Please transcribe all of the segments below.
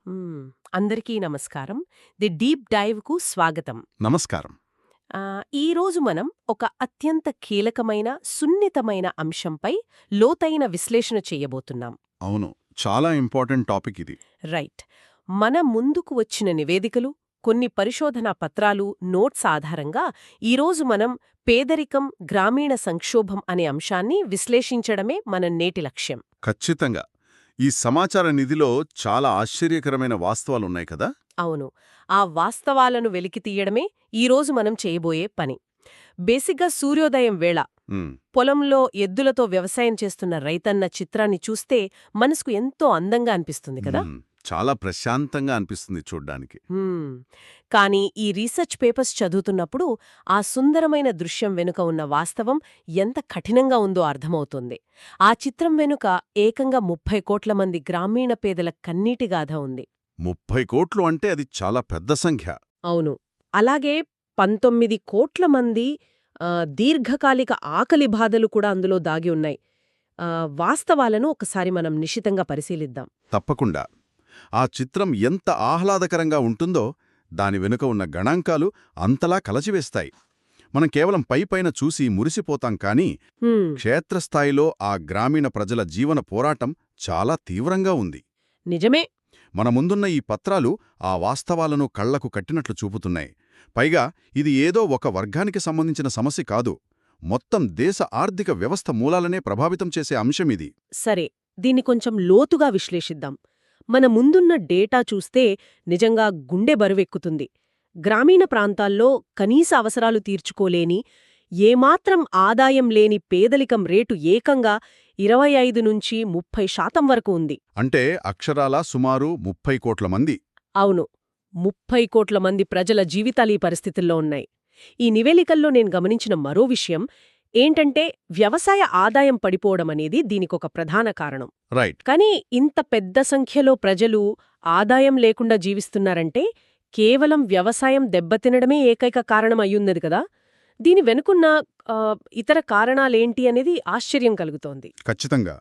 మ్మ్. అందరికీ నమస్కారం. The deep డైవ్కు స్వాగతం. నమస్కారం. ఈరోజు మనం ఒక అత్యంత కీలకమైన సున్నితమైన అంశంపై లోతైన విశ్లేషణ చేయబోతున్నాం. అవును, చాలా ఇంపార్టెంట్ టాపిక్ ఇది. రైట్. మన ముందుకు వచ్చిన నివేదికలు, కొన్ని పరిశోధనా పత్రాలు, నోట్స్ ఆధారంగా ఈరోజు మనం పేదరికం, గ్రామీణ సంక్షోభం అనే అంశాన్ని విశ్లేషించడమే మన నేటి లక్ష్యం. ఖచ్చితంగా. ఈ సమాచార నిధిలో చాలా ఆశ్చర్యకరమైన వాస్తవాలున్నాయి కదా. అవును. ఆ వాస్తవాలను వెలికితీయడమే ఈరోజు మనం చేయబోయే పని. బేసిగ్గా సూర్యోదయం వేళ ఉమ్, పొలంలో ఎద్దులతో వ్యవసాయం చేస్తున్న రైతన్న చిత్రాన్ని చూస్తే మనసుకు ఎంతో అందంగా అనిపిస్తుంది కదా. ఉమ్, చాలా ప్రశాంతంగా అనిపిస్తుంది చూడ్డానికి. హ్మ్. కానీ ఈ రీసెర్చ్ పేపర్స్ చదువుతున్నప్పుడు ఆ సుందరమైన దృశ్యం వెనుక ఉన్న వాస్తవం ఎంత కఠినంగా ఉందో అర్థమవుతుంది. ఆ చిత్రం వెనుక ఏకంగా 30 కోట్ల మంది గ్రామీణ పేదల కన్నీటి గాథ ఉంది. 30 కోట్లు అంటే అది చాలా పెద్ద సంఖ్య. అవును. అలాగే 19 కోట్ల మంది దీర్ఘకాలిక ఆకలి బాధలు కూడా అందులో దాగి ఉన్నాయి. వాస్తవాలను ఒకసారి మనం నిశితంగా పరిశీలిద్దాం. తప్పకుండా. ఆ చిత్రం ఎంత ఆహ్లాదకరంగా ఉంటుందో దాని వెనుక ఉన్న గణాంకాలు అంతలా కలచివేస్తాయి. మనం కేవలం పైపైన చూసి మురిసిపోతాం కానీ హ్మ్. క్షేత్రస్థాయిలో ఆ గ్రామీణ ప్రజల జీవన పోరాటం చాలా తీవ్రంగా ఉంది. నిజమే. మన ముందున్న ఈ పత్రాలు ఆ వాస్తవాలను కళ్లకు కట్టినట్లు చూపుతున్నాయి. పైగా ఇది ఏదో ఒక వర్గానికి సంబంధించిన సమస్య కాదు, మొత్తం దేశ ఆర్థిక వ్యవస్థ మూలాలనే ప్రభావితం చేసే అంశమిది. సరే, దీన్ని కొంచెం లోతుగా విశ్లేషిద్దాం. మన ముందున్న డేటా చూస్తే నిజంగా గుండె బరువెక్కుతుంది. గ్రామీణ ప్రాంతాల్లో కనీస అవసరాలు తీర్చుకోలేని, ఏమాత్రం ఆదాయం లేని పేదరికం రేటు ఏకంగా 25-30% వరకు ఉంది. అంటే అక్షరాలా సుమారు 30 కోట్ల మంది. అవును. 30 కోట్ల మంది ప్రజల జీవితాలీ పరిస్థితుల్లో ఉన్నాయి. ఈ నివేదికల్లో నేను గమనించిన మరో విషయం ఏంటంటే వ్యవసాయ ఆదాయం పడిపోవడమనేది దీనికొక ప్రధాన కారణం. రైట్. కానీ ఇంత పెద్ద సంఖ్యలో ప్రజలు ఆదాయం లేకుండా జీవిస్తున్నారంటే కేవలం వ్యవసాయం దెబ్బతినడమే ఏకైక కారణం అయ్యున్నది కదా. దీని వెనుకున్న ఇతర కారణాలేంటి అనేది ఆశ్చర్యం కలుగుతోంది. ఖచ్చితంగా.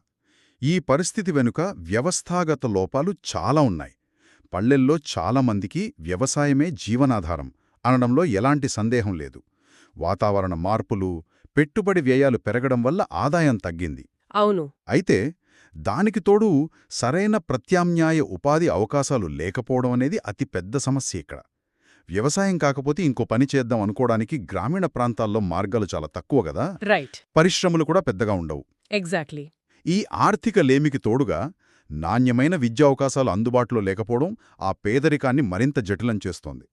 ఈ పరిస్థితి వెనుక వ్యవస్థాగత లోపాలు చాలా ఉన్నాయి. పల్లెల్లో చాలామందికి వ్యవసాయమే జీవనాధారం అనడంలో ఎలాంటి సందేహం లేదు. వాతావరణ మార్పులు, పెట్టుబడి వ్యయాలు పెరగడం వల్ల ఆదాయం తగ్గింది. అవును. అయితే దానికి తోడు సరైన ప్రత్యామ్నాయ ఉపాధి అవకాశాలు లేకపోవడం అనేది అతి పెద్ద సమస్య ఇక్కడ. వ్యవసాయం కాకపోతే ఇంకో పని చేద్దాం అనుకోవడానికి గ్రామీణ ప్రాంతాల్లో మార్గాలు చాలా తక్కువ కదా. రైట్. పరిశ్రమలు కూడా పెద్దగా ఉండవు. ఎగ్జాక్ట్లీ. ఈ ఆర్థిక లేమికి తోడుగా నాణ్యమైన విద్యావకాశాలు అందుబాటులో లేకపోవడం ఆ పేదరికాన్ని మరింత జటిలం చేస్తోంది.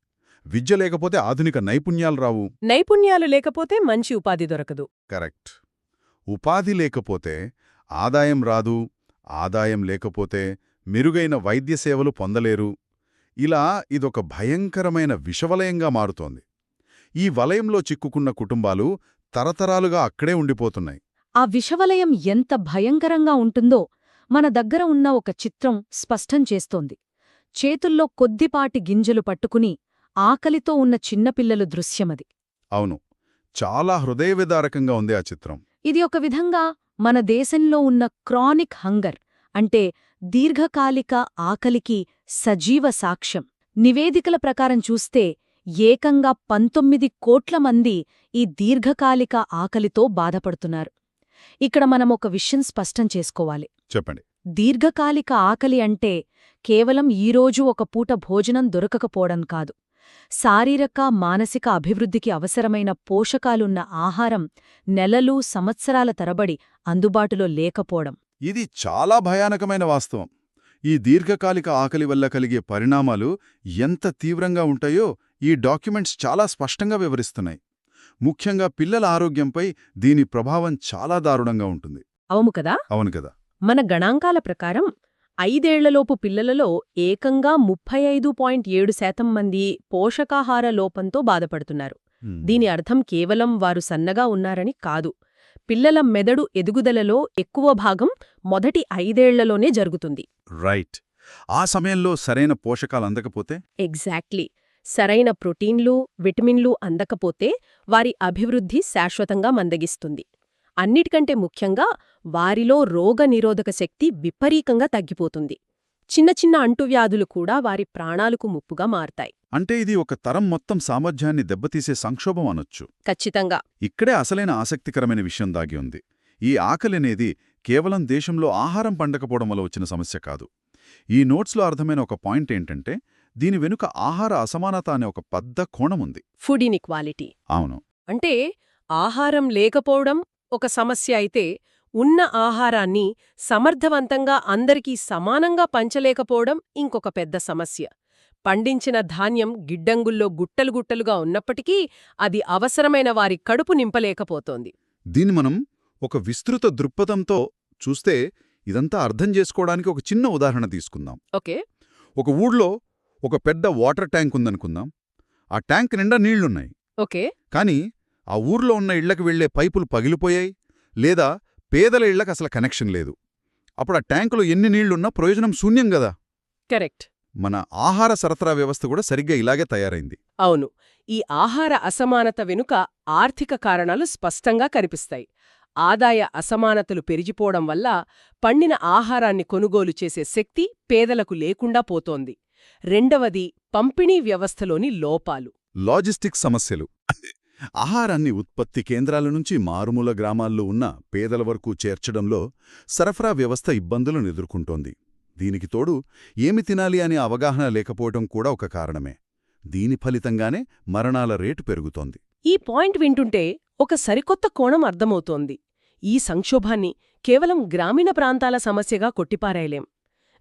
విద్య లేకపోతే ఆధునిక నైపుణ్యాలు రావు. నైపుణ్యాలు లేకపోతే మంచి ఉపాధి దొరకదు. కరెక్ట్. ఉపాధి లేకపోతే ఆదాయం రాదు. ఆదాయం లేకపోతే మెరుగైన వైద్య సేవలు పొందలేరు. ఇలా ఇదొక భయంకరమైన విషవలయంగా మారుతోంది. ఈ వలయంలో చిక్కుకున్న కుటుంబాలు తరతరాలుగా అక్కడే ఉండిపోతున్నాయి. ఆ విషవలయం ఎంత భయంకరంగా ఉంటుందో మన దగ్గర ఉన్న ఒక చిత్రం స్పష్టం చేస్తోంది. చేతుల్లో కొద్దిపాటి గింజలు పట్టుకుని ఆకలితో ఉన్న చిన్నపిల్లలు దృశ్యమది. అవును, చాలా హృదయవిదారకంగా ఉంది ఆ చిత్రం. ఇది ఒక విధంగా మన దేశంలో ఉన్న క్రానిక్ హంగర్ అంటే దీర్ఘకాలిక ఆకలికి సజీవ సాక్ష్యం. నివేదికల ప్రకారం చూస్తే ఏకంగా 19 కోట్ల మంది ఈ దీర్ఘకాలిక ఆకలితో బాధపడుతున్నారు. ఇక్కడ మనం ఒక విషయం స్పష్టం చేసుకోవాలి. చెప్పండి. దీర్ఘకాలిక ఆకలి అంటే కేవలం ఈరోజు ఒక పూట భోజనం దొరకకపోవడం కాదు. శారీరక, మానసిక అభివృద్ధికి అవసరమైన పోషకాలున్న ఆహారం నెలలు, సంవత్సరాల తరబడి అందుబాటులో లేకపోవడం. ఇది చాలా భయానకమైన వాస్తవం. ఈ దీర్ఘకాలిక ఆకలి వల్ల కలిగే పరిణామాలు ఎంత తీవ్రంగా ఉంటాయో ఈ డాక్యుమెంట్స్ చాలా స్పష్టంగా వివరిస్తున్నాయి. ముఖ్యంగా పిల్లల ఆరోగ్యంపై దీని ప్రభావం చాలా దారుణంగా ఉంటుంది. అవును కదా. అవును కదా. మన గణాంకాల ప్రకారం 5 ఏళ్లలోపు పిల్లలలో ఏకంగా 35.7% మంది పోషకాహార లోపంతో బాధపడుతున్నారు. దీని అర్థం కేవలం వారు సన్నగా ఉన్నారని కాదు. పిల్లల మెదడు ఎదుగుదలలో ఎక్కువ భాగం మొదటి 5 ఏళ్లలోనే జరుగుతుంది. రైట్. ఆ సమయంలో సరైన పోషకాలు అందకపోతే? ఎగ్జాక్ట్లీ. సరైన ప్రోటీన్లు, విటమిన్లు అందకపోతే వారి అభివృద్ధి శాశ్వతంగా మందగిస్తుంది. అన్నిటికంటే ముఖ్యంగా వారిలో రోగనిరోధక శక్తి విపరీతంగా తగ్గిపోతుంది. చిన్న చిన్న అంటువ్యాధులు కూడా వారి ప్రాణాలకు ముప్పుగా మారతాయి. అంటే ఇది ఒక తరం మొత్తం సామర్థ్యాన్ని దెబ్బతీసే సంక్షోభం అనొచ్చు. ఖచ్చితంగా. ఇక్కడే అసలైన ఆసక్తికరమైన విషయం దాగి ఉంది. ఈ ఆకలనేది కేవలం దేశంలో ఆహారం పండకపోవడం వల్ల వచ్చిన సమస్య కాదు. ఈ నోట్స్లో అర్థమైన ఒక పాయింట్ ఏంటంటే, దీని వెనుక ఆహార అసమానత అనే ఒక పెద్ద కోణముంది. Food inequality. అవును. అంటే ఆహారం లేకపోవడం ఒక సమస్య అయితే, ఉన్న ఆహారాన్ని సమర్థవంతంగా అందరికీ సమానంగా పంచలేకపోవడం ఇంకొక పెద్ద సమస్య. పండించిన ధాన్యం గిడ్డంగుల్లో గుట్టలు గుట్టలుగా ఉన్నప్పటికీ అది అవసరమైన వారి కడుపు నింపలేకపోతోంది. దీన్ని మనం ఒక విస్తృత దృక్పథంతో చూస్తే ఇదంతా అర్థం చేసుకోవడానికి ఒక చిన్న ఉదాహరణ తీసుకుందాం. ఓకే. ఒక ఊళ్ళో ఒక పెద్ద వాటర్ ట్యాంక్ ఉందనుకుందాం. ఆ ట్యాంక్ నిండా నీళ్లున్నాయి. ఓకే. కానీ ఆ ఊర్లో ఉన్న ఇళ్లకు వెళ్లే పైపులు పగిలిపోయాయి, లేదా పేదల ఇళ్లకు అసలు కనెక్షన్ లేదు. అప్పుడు ఆ ట్యాంకులో ఎన్ని నీళ్లున్నా ప్రయోజనం శూన్యం గదా. కరెక్ట్. మన ఆహార సరఫరా వ్యవస్థ కూడా సరిగ్గా ఇలాగే తయారైంది. అవును. ఈ ఆహార అసమానత వెనుక ఆర్థిక కారణాలు స్పష్టంగా కనిపిస్తాయి. ఆదాయ అసమానతలు పెరిగిపోవడం వల్ల పండిన ఆహారాన్ని కొనుగోలు చేసే శక్తి పేదలకు లేకుండా పోతోంది. రెండవది పంపిణీ వ్యవస్థలోని లోపాలు. లాజిస్టిక్స్ సమస్యలు. ఆహారాన్ని ఉత్పత్తి కేంద్రాల నుంచి మారుమూల గ్రామాల్లో ఉన్న పేదల వరకు చేర్చడంలో సరఫరా వ్యవస్థ ఇబ్బందులను ఎదుర్కొంటోంది. దీనికి తోడు ఏమి తినాలి అనే అవగాహన లేకపోవటం కూడా ఒక కారణమే. దీని ఫలితంగానే మరణాల రేటు పెరుగుతోంది. ఈ పాయింట్ వింటుంటే ఒక సరికొత్త కోణం అర్థమవుతోంది. ఈ సంక్షోభాన్ని కేవలం గ్రామీణ ప్రాంతాల సమస్యగా కొట్టిపారేయలేం.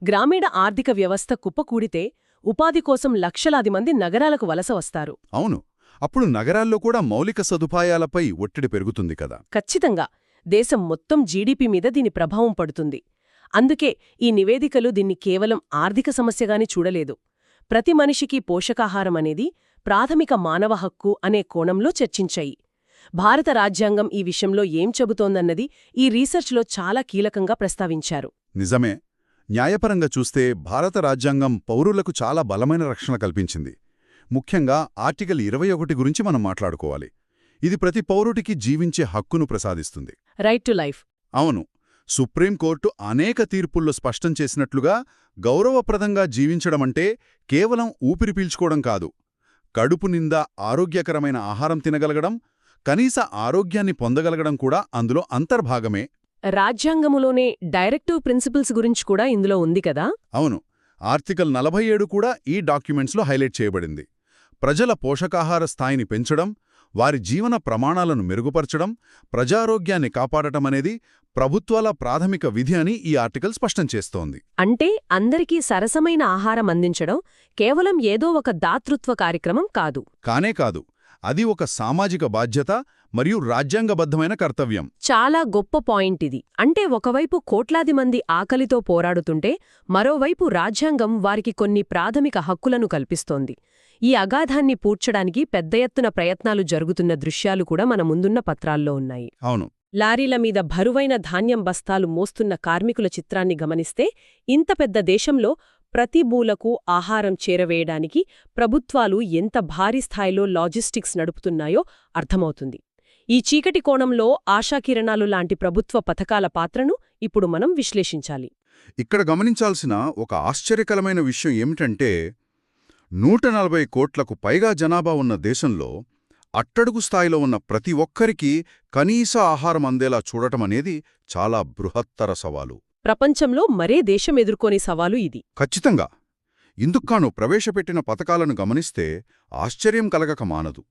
గ్రామీణ ఆర్థిక వ్యవస్థ కుప్పకూడితే ఉపాధి కోసం లక్షలాది మంది నగరాలకు వలస వస్తారు. అవును. అప్పుడు నగరాల్లో కూడా మౌలిక సదుపాయాలపై ఒత్తిడి పెరుగుతుంది కదా. ఖచ్చితంగా. దేశం మొత్తం జీడీపీ మీద దీని ప్రభావం పడుతుంది. అందుకే ఈ నివేదికలు దీన్ని కేవలం ఆర్థిక సమస్యగానే చూడలేదు. ప్రతి మనిషికి పోషకాహారం అనేది ప్రాథమిక మానవ హక్కు అనే కోణంలో చర్చించాయి. భారత రాజ్యాంగం ఈ విషయంలో ఏం చెబుతోందన్నది ఈ రీసెర్చ్లో చాలా కీలకంగా ప్రస్తావించారు. నిజమే. న్యాయపరంగా చూస్తే భారత రాజ్యాంగం పౌరులకు చాలా బలమైన రక్షణ కల్పించింది. ముఖ్యంగా ఆర్టికల్ 21 గురించి మనం మాట్లాడుకోవాలి. ఇది ప్రతి పౌరుడికి జీవించే హక్కును ప్రసాదిస్తుంది. Right to life. అవును. సుప్రీంకోర్టు అనేక తీర్పుల్లో స్పష్టం చేసినట్లుగా గౌరవప్రదంగా జీవించడమంటే కేవలం ఊపిరి పీల్చుకోవడం కాదు. కడుపు నిండా ఆరోగ్యకరమైన ఆహారం తినగలగడం, కనీస ఆరోగ్యాన్ని పొందగలగడం కూడా అందులో అంతర్భాగమే. రాజ్యాంగములోనే డైరెక్టివ్ ప్రిన్సిపల్స్ గురించి కూడా ఇందులో ఉంది కదా. అవును. ఆర్టికల్ 47 కూడా ఈ డాక్యుమెంట్స్లో హైలైట్ చేయబడింది. ప్రజల పోషకాహార స్థాయిని పెంచడం, వారి జీవన ప్రమాణాలను మెరుగుపరచడం, ప్రజారోగ్యాన్ని కాపాడటమనేది ప్రభుత్వాల ప్రాథమిక విధి అని ఈ ఆర్టికల్ స్పష్టం చేస్తోంది. అంటే అందరికీ సరసమైన ఆహారం అందించడం కేవలం ఏదో ఒక దాతృత్వ కార్యక్రమం కాదు. కానే కాదు. అది ఒక సామాజిక బాధ్యత మరియు రాజ్యాంగబద్ధమైన కర్తవ్యం. చాలా గొప్ప పాయింట్ ఇది. అంటే ఒకవైపు కోట్లాది మంది ఆకలితో పోరాడుతుంటే మరోవైపు రాజ్యాంగం వారికి కొన్ని ప్రాథమిక హక్కులను కల్పిస్తోంది. ఈ అగాధాన్ని పూడ్చడానికి పెద్ద ఎత్తున ప్రయత్నాలు జరుగుతున్న దృశ్యాలు కూడా మన ముందున్న పత్రాల్లో ఉన్నాయి. అవును. లారీల మీద బరువైన ధాన్యం బస్తాలు మోస్తున్న కార్మికుల చిత్రాన్ని గమనిస్తే ఇంత పెద్ద దేశంలో ప్రతి మూలకు ఆహారం చేరవేయడానికి ప్రభుత్వాలు ఎంత భారీ స్థాయిలో లాజిస్టిక్స్ నడుపుతున్నాయో అర్థమవుతుంది. ఈ చీకటి కోణంలో ఆశాకిరణాలు లాంటి ప్రభుత్వ పథకాల పాత్రను ఇప్పుడు మనం విశ్లేషించాలి. ఇక్కడ గమనించాల్సిన ఒక ఆశ్చర్యకరమైన విషయం ఏమిటంటే, 140 కోట్లకు పైగా జనాభా ఉన్న దేశంలో అట్టడుగు స్థాయిలో ఉన్న ప్రతి ఒక్కరికీ కనీస ఆహారం అందేలా చూడటమనేది చాలా బృహత్తర సవాలు. ప్రపంచంలో మరే దేశం ఎదుర్కొనే సవాలు ఇది. ఖచ్చితంగా. ఇందుక్కాను ప్రవేశపెట్టిన పథకాలను గమనిస్తే ఆశ్చర్యం కలగక మానదు.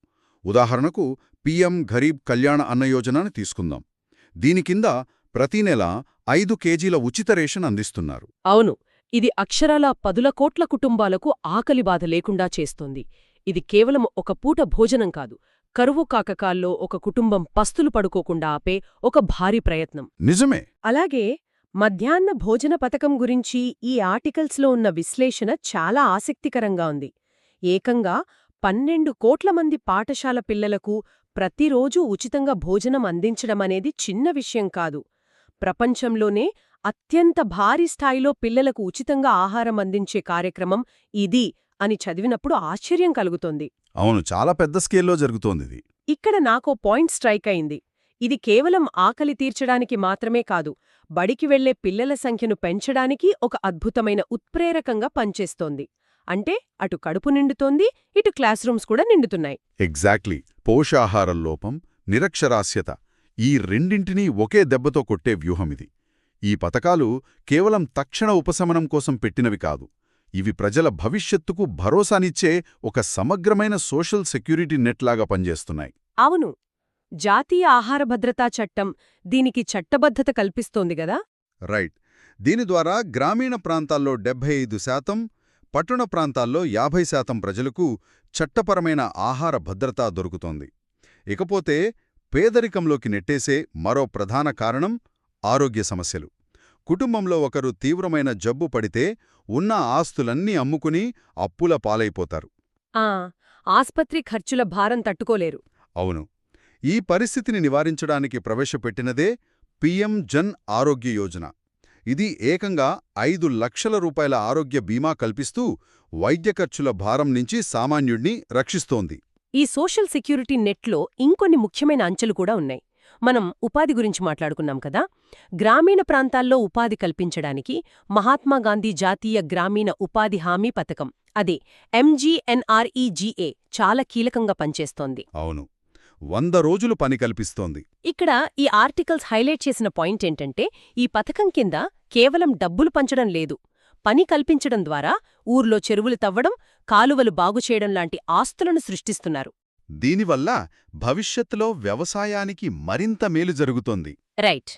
ఉదాహరణకు పీఎం గరీబ్ కళ్యాణ అన్న యోజనని తీసుకుందాం. దీని కింద ప్రతి నెల 5 కేజీల ఉచిత రేషన్ అందిస్తున్నారు. అవును. ఇది అక్షరాల 10 కోట్ల కుటుంబాలకు ఆకలి బాధ లేకుండా చేస్తోంది. ఇది కేవలం ఒక పూట భోజనం కాదు, కరువు కాకకాల్లో ఒక కుటుంబం పస్తులు పడుకోకుండా ఆపే ఒక భారీ ప్రయత్నం. నిజమే. అలాగే మధ్యాహ్న భోజన పథకం గురించి ఈ ఆర్టికల్స్లో ఉన్న విశ్లేషణ చాలా ఆసక్తికరంగా ఉంది. ఏకంగా 12 కోట్ల మంది పాఠశాల పిల్లలకు ప్రతిరోజూ ఉచితంగా భోజనం అందించడమనేది చిన్న విషయం కాదు. ప్రపంచంలోనే అత్యంత భారీ స్థాయిలో పిల్లలకు ఉచితంగా ఆహారం అందించే కార్యక్రమం ఇది అని చదివినప్పుడు ఆశ్చర్యం కలుగుతోంది. అవును, చాలా పెద్ద స్కేల్లో జరుగుతోందిది. ఇక్కడ నాకో పాయింట్ స్ట్రైక్ అయింది. ఇది కేవలం ఆకలి తీర్చడానికి మాత్రమే కాదు, బడికి వెళ్లే పిల్లల సంఖ్యను పెంచడానికి ఒక అద్భుతమైన ఉత్ప్రేరకంగా పనిచేస్తోంది. అంటే అటు కడుపు నిండుతోంది, ఇటు క్లాస్ రూమ్స్ కూడా నిండుతున్నాయి. ఎగ్జాక్ట్లీ. పోషాహారం లోపం, నిరక్షరాస్యత ఈ రెండింటినీ ఒకే దెబ్బతో కొట్టే వ్యూహమిది. ఈ పథకాలు కేవలం తక్షణ ఉపశమనం కోసం పెట్టినవి కాదు. ఇవి ప్రజల భవిష్యత్తుకు భరోసానిచ్చే ఒక సమగ్రమైన సోషల్ సెక్యూరిటీ నెట్లాగా పనిచేస్తున్నాయి. అవును, జాతీయ ఆహార భద్రతా చట్టం దీనికి చట్టబద్ధత కల్పిస్తోంది గదా. రైట్. దీని ద్వారా గ్రామీణ ప్రాంతాల్లో 75%, పట్టణ ప్రాంతాల్లో 50% ప్రజలకు చట్టపరమైన ఆహార భద్రత దొరుకుతోంది. ఇకపోతే పేదరికంలోకి నెట్టేసే మరో ప్రధాన కారణం ఆరోగ్య సమస్యలు. కుటుంబంలో ఒకరు తీవ్రమైన జబ్బు పడితే ఉన్న ఆస్తులన్నీ అమ్ముకుని అప్పుల పాలైపోతారు. ఆస్పత్రి ఖర్చుల భారం తట్టుకోలేరు. అవును. ఈ పరిస్థితిని నివారించడానికి ప్రవేశపెట్టినదే పీఎం జన్ ఆరోగ్య యోజన. ఇది ఏకంగా 5 లక్షల రూపాయల ఆరోగ్య బీమా కల్పిస్తూ వైద్య ఖర్చుల భారం నుంచి సామాన్యుడిని రక్షిస్తోంది. ఈ సోషల్ సెక్యూరిటీ నెట్లో ఇంకొన్ని ముఖ్యమైన అంచెలు కూడా ఉన్నాయి. మనం ఉపాధి గురించి మాట్లాడుకున్నాం కదా. గ్రామీణ ప్రాంతాల్లో ఉపాధి కల్పించడానికి మహాత్మాగాంధీ జాతీయ గ్రామీణ ఉపాధి హామీ పథకం, అదే MGNREGA, చాలా కీలకంగా పనిచేస్తోంది. అవును, 100 రోజులు పని కల్పిస్తోంది. ఇక్కడ ఈ ఆర్టికల్స్ హైలైట్ చేసిన పాయింట్ ఏంటంటే, ఈ పథకం కింద కేవలం డబ్బులు పంచడం లేదు, పని కల్పించడం ద్వారా ఊర్లో చెరువులు తవ్వడం, కాలువలు బాగుచేయడం లాంటి ఆస్తులను సృష్టిస్తున్నారు. దీనివల్ల భవిష్యత్తులో వ్యవసాయానికి మరింత మేలు జరుగుతోంది. రైట్.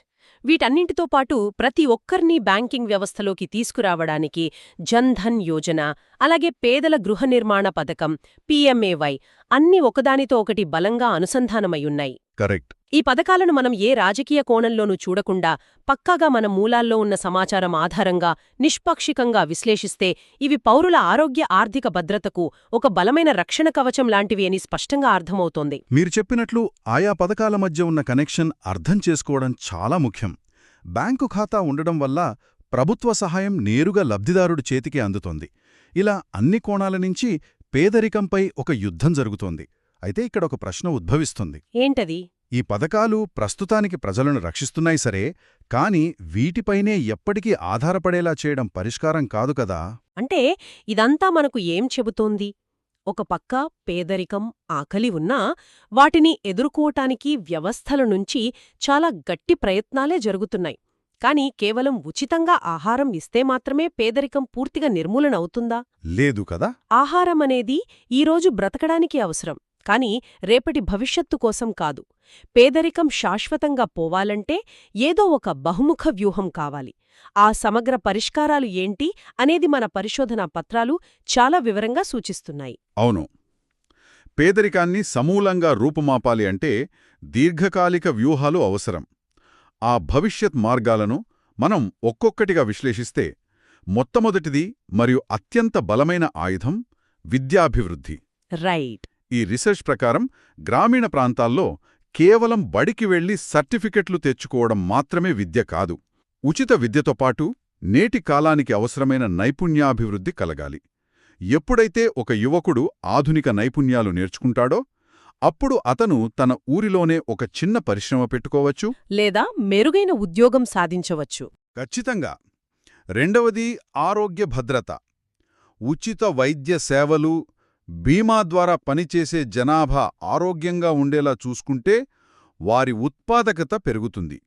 వీటన్నింటితో పాటు ప్రతి ఒక్కర్నీ బ్యాంకింగ్ వ్యవస్థలోకి తీసుకురావడానికి జన్ ధన్ యోజన, అలాగే పేదల గృహ నిర్మాణ పథకం PMAY అన్నీ ఒకదానితో ఒకటి బలంగా అనుసంధానమయ్యున్నాయి. కరెక్ట్. ఈ పథకాలను మనం ఏ రాజకీయ కోణంలోనూ చూడకుండా పక్కాగా మన మూలాల్లో ఉన్న సమాచారం ఆధారంగా నిష్పాక్షికంగా విశ్లేషిస్తే ఇవి పౌరుల ఆరోగ్య ఆర్థిక భద్రతకు ఒక బలమైన రక్షణ కవచం లాంటివి అని స్పష్టంగా అర్థమవుతోంది. మీరు చెప్పినట్లు ఆయా పథకాల మధ్య ఉన్న కనెక్షన్ అర్థం చేసుకోవడం చాలా ముఖ్యం. బ్యాంకు ఖాతా ఉండడం వల్ల ప్రభుత్వ సహాయం నేరుగా లబ్ధిదారుడి చేతికి అందుతోంది. ఇలా అన్ని కోణాల నుంచి పేదరికంపై ఒక యుద్ధం జరుగుతోంది. అయితే ఇక్కడ ఒక ప్రశ్న ఉద్భవిస్తుంది. ఏంటది? ఈ పథకాలు ప్రస్తుతానికి ప్రజలను రక్షిస్తున్నాయి సరే, కాని వీటిపైనే ఎప్పటికీ ఆధారపడేలా చేయడం పరిష్కారం కాదు కదా. అంటే ఇదంతా మనకు ఏం చెబుతోంది? ఒక పక్క పేదరికం, ఆకలి ఉన్నా వాటిని ఎదుర్కోటానికి వ్యవస్థల నుంచి చాలా గట్టి ప్రయత్నాలే జరుగుతున్నాయి. కాని కేవలం ఉచితంగా ఆహారం ఇస్తే మాత్రమే పేదరికం పూర్తిగా నిర్మూలన అవుతుందా? లేదు కదా. ఆహారమనేది ఈరోజు బ్రతకడానికి అవసరం, కాని రేపటి భవిష్యత్తు కోసం కాదు. పేదరికం శాశ్వతంగా పోవాలంటే ఏదో ఒక బహుముఖ వ్యూహం కావాలి. ఆ సమగ్ర పరిష్కారాలు ఏంటి అనేది మన పరిశోధనా పత్రాలు చాలా వివరంగా సూచిస్తున్నాయి. అవును. పేదరికాన్ని సమూలంగా రూపుమాపాలి అంటే దీర్ఘకాలిక వ్యూహాలు అవసరం. ఆ భవిష్యత్ మార్గాలను మనం ఒక్కొక్కటిగా విశ్లేషిస్తే, మొట్టమొదటిది మరియు అత్యంత బలమైన ఆయుధం విద్యాభివృద్ధి. రైట్. ఈ రీసెర్చ్ ప్రకారం గ్రామీణ ప్రాంతాల్లో కేవలం బడికి వెళ్లి సర్టిఫికెట్లు తెచ్చుకోవడం మాత్రమే విద్య కాదు. ఉచిత విద్యతో పాటు నేటి కాలానికి అవసరమైన నైపుణ్యాభివృద్ధి కలగాలి. ఎప్పుడైతే ఒక యువకుడు ఆధునిక నైపుణ్యాలు నేర్చుకుంటాడో అప్పుడు అతను తన ఊరిలోనే ఒక చిన్న పరిశ్రమ పెట్టుకోవచ్చు, లేదా మెరుగైన ఉద్యోగం సాధించవచ్చు. ఖచ్చితంగా. రెండవది ఆరోగ్య భద్రత. ఉచిత వైద్య సేవలు, బీమా ద్వారా పనిచేసే జనాభా ఆరోగ్యంగా ఉండేలా చూసుకుంటే వారి ఉత్పాదకత పెరుగుతుంది.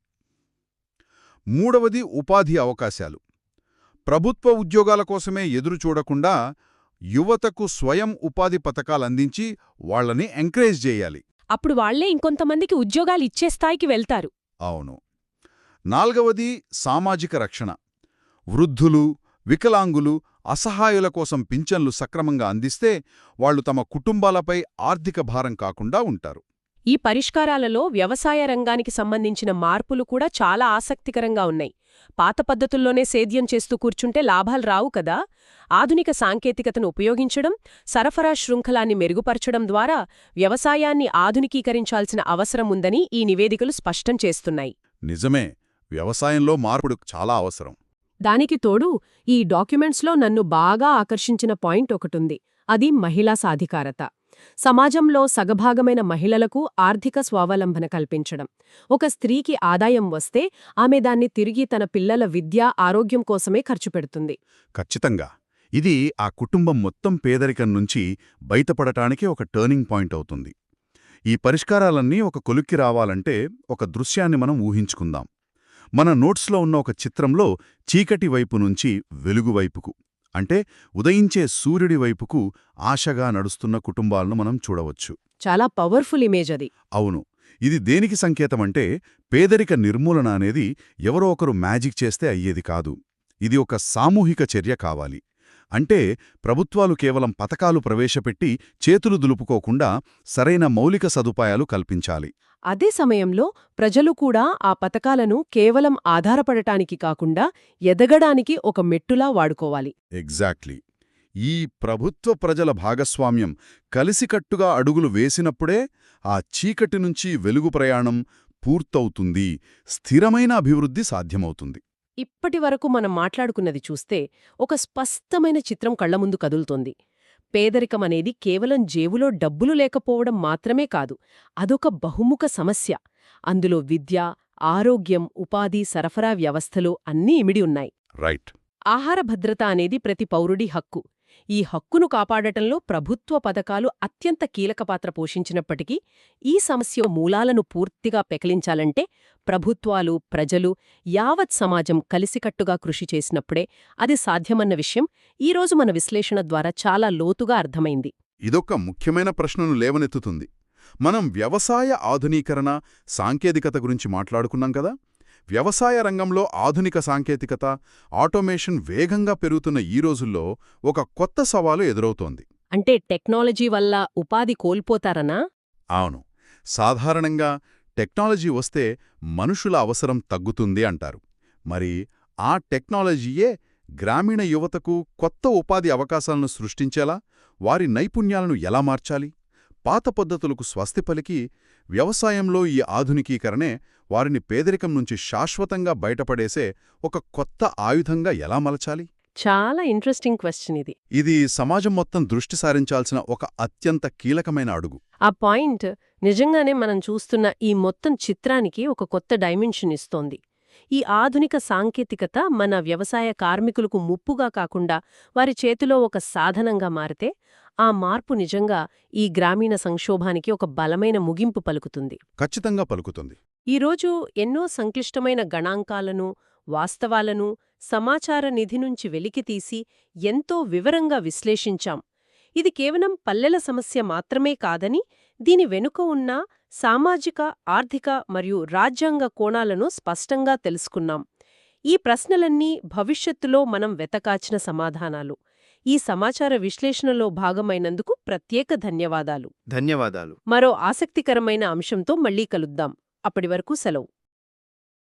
మూడవది ఉపాధి అవకాశాలు. ప్రభుత్వ ఉద్యోగాల కోసమే ఎదురుచూడకుండా యువతకు స్వయం ఉపాధి పథకాలందించి వాళ్లని ఎంకరేజ్ చేయాలి. అప్పుడు వాళ్లే ఇంకొంతమందికి ఉద్యోగాలు ఇచ్చే స్థాయికి వెళ్తారు. అవును. నాల్గవది సామాజిక రక్షణ. వృద్ధులు, వికలాంగులు, అసహాయుల కోసం పింఛన్లు సక్రమంగా అందిస్తే వాళ్లు తమ కుటుంబాలపై ఆర్థిక భారం కాకుండా ఉంటారు. ఈ పరిష్కారాలలో వ్యవసాయ రంగానికి సంబంధించిన మార్పులు కూడా చాలా ఆసక్తికరంగా ఉన్నాయి. పాత పద్ధతుల్లోనే సేద్యం చేస్తూ కూర్చుంటే లాభాలు రావు కదా. ఆధునిక సాంకేతికతను ఉపయోగించడం, సరఫరా శృంఖలాన్ని మెరుగుపరచడం ద్వారా వ్యవసాయాన్ని ఆధునికీకరించాల్సిన అవసరం ఉందని ఈ నివేదికలు స్పష్టం చేస్తున్నాయి. నిజమే, వ్యవసాయంలో మార్పుడు చాలా అవసరం. దానికి తోడు ఈ డాక్యుమెంట్స్లో నన్ను బాగా ఆకర్షించిన పాయింట్ ఒకటుంది. అది మహిళా సాధికారత. సమాజంలో సగభాగమైన మహిళలకు ఆర్థిక స్వావలంబన కల్పించడం. ఒక స్త్రీకి ఆదాయం వస్తే ఆమె దాన్ని తిరిగి తన పిల్లల విద్య, ఆరోగ్యం కోసమే ఖర్చు పెడుతుంది. ఖచ్చితంగా. ఇది ఆ కుటుంబం మొత్తం పేదరికం నుంచి బయటపడటానికి ఒక టర్నింగ్ పాయింట్ అవుతుంది. ఈ పరిష్కారాలన్నీ ఒక కొలిక్కి రావాలంటే ఒక దృశ్యాన్ని మనం ఊహించుకుందాం. మన నోట్స్లో ఉన్న ఒక చిత్రంలో చీకటి వైపు నుంచి వెలుగు వైపుకు, అంటే ఉదయించే సూర్యుడి వైపుకు ఆశగా నడుస్తున్న కుటుంబాలను మనం చూడవచ్చు. చాలా పవర్ఫుల్ ఇమేజ్ అది. అవును. ఇది దేనికి సంకేతమంటే పేదరిక నిర్మూలన అనేది ఎవరో ఒకరు మ్యాజిక్ చేస్తే అయ్యేది కాదు. ఇది ఒక సామూహిక చర్య కావాలి. అంటే ప్రభుత్వాలు కేవలం పథకాలు ప్రవేశపెట్టి చేతులు దులుపుకోకుండా సరైన మౌలిక సదుపాయాలు కల్పించాలి. అదే సమయంలో ప్రజలు కూడా ఆ పథకాలను కేవలం ఆధారపడటానికి కాకుండా ఎదగడానికి ఒక మెట్టులా వాడుకోవాలి. ఎగ్జాక్ట్లీ. ఈ ప్రభుత్వ ప్రజల భాగస్వామ్యం కలిసికట్టుగా అడుగులు వేసినప్పుడే ఆ చీకటి నుంచి వెలుగు ప్రయాణం పూర్తవుతుంది, స్థిరమైన అభివృద్ధి సాధ్యమవుతుంది. ఇప్పటివరకు మనం మాట్లాడుకున్నది చూస్తే ఒక స్పష్టమైన చిత్రం కళ్ల ముందు కదులుతోంది. పేదరికం అనేది కేవలం జేబులో డబ్బులు లేకపోవడం మాత్రమే కాదు, అదొక బహుముఖ సమస్య. అందులో విద్య, ఆరోగ్యం, ఉపాధి, సరఫరా వ్యవస్థలు అన్నీ ఇమిడి ఉన్నాయి. రైట్. ఆహార భద్రత అనేది ప్రతి పౌరుడి హక్కు. ఈ హక్కును కాపాడటంలో ప్రభుత్వ పథకాలు అత్యంత కీలక పాత్ర పోషించినప్పటికీ ఈ సమస్య మూలాలను పూర్తిగా పెకిలించాలంటే ప్రభుత్వాలు, ప్రజలు, యావత్ సమాజం కలిసికట్టుగా కృషి చేసినప్పుడే అది సాధ్యమన్న విషయం ఈరోజు మన విశ్లేషణ ద్వారా చాలా లోతుగా అర్థమైంది. ఇదొక ముఖ్యమైన ప్రశ్నను లేవనెత్తుతుంది. మనం వ్యవసాయ ఆధునీకరణ, సాంకేతికత గురించి మాట్లాడుకున్నాం కదా. వ్యవసాయ రంగంలో ఆధునిక సాంకేతికత, ఆటోమేషన్ వేగంగా పెరుగుతున్న ఈ రోజుల్లో ఒక కొత్త సవాలు ఎదురవుతోంది. అంటే టెక్నాలజీ వల్ల ఉపాధి కోల్పోతారనా? అవును. సాధారణంగా టెక్నాలజీ వస్తే మనుషుల అవసరం తగ్గుతుంది అంటారు. మరి ఆ టెక్నాలజీయే గ్రామీణ యువతకు కొత్త ఉపాధి అవకాశాలను సృష్టించేలా వారి నైపుణ్యాలను ఎలా మార్చాలి? పాత పద్ధతులకు స్వస్తి పలికి వ్యవసాయంలో ఈ ఆధునికీకరణే వారిని పేదరికం నుంచి శాశ్వతంగా బయటపడేసే ఒక కొత్త ఆయుధంగా ఎలా మలచాలి? చాలా ఇంట్రెస్టింగ్ క్వశ్చన్ ఇది. ఇది సమాజం మొత్తం దృష్టి సారించాల్సిన ఒక అత్యంత కీలకమైన అడుగు. ఆ పాయింట్ నిజంగానే మనం చూస్తున్న ఈ మొత్తం చిత్రానికి ఒక కొత్త డైమెన్షన్ ఇస్తోంది. ఈ ఆధునిక సాంకేతికత మన వ్యవసాయ కార్మికులకు ముప్పుగా కాకుండా వారి చేతిలో ఒక సాధనంగా మారితే ఆ మార్పు నిజంగా ఈ గ్రామీణ సంక్షోభానికి ఒక బలమైన ముగింపు పలుకుతుంది. ఖచ్చితంగా పలుకుతుంది. ఈరోజు ఎన్నో సంక్లిష్టమైన గణాంకాలను, వాస్తవాలను సమాచార నిధి నుంచి వెలికితీసి ఎంతో వివరంగా విశ్లేషించాం. ఇది కేవలం పల్లెల సమస్య మాత్రమే కాదని, దీని వెనుక ఉన్న సామాజిక, ఆర్థిక మరియు రాజ్యాంగ కోణాలను స్పష్టంగా తెలుసుకున్నాం. ఈ ప్రశ్నలన్నీ భవిష్యత్తులో మనం వెతకాల్సిన సమాధానాలు. ఈ సమాచార విశ్లేషణలో భాగమైనందుకు ప్రత్యేక ధన్యవాదాలు. ధన్యవాదాలు. మరో ఆసక్తికరమైన అంశంతో మళ్ళీ కలుద్దాం. అప్పటి వరకు సెలవు.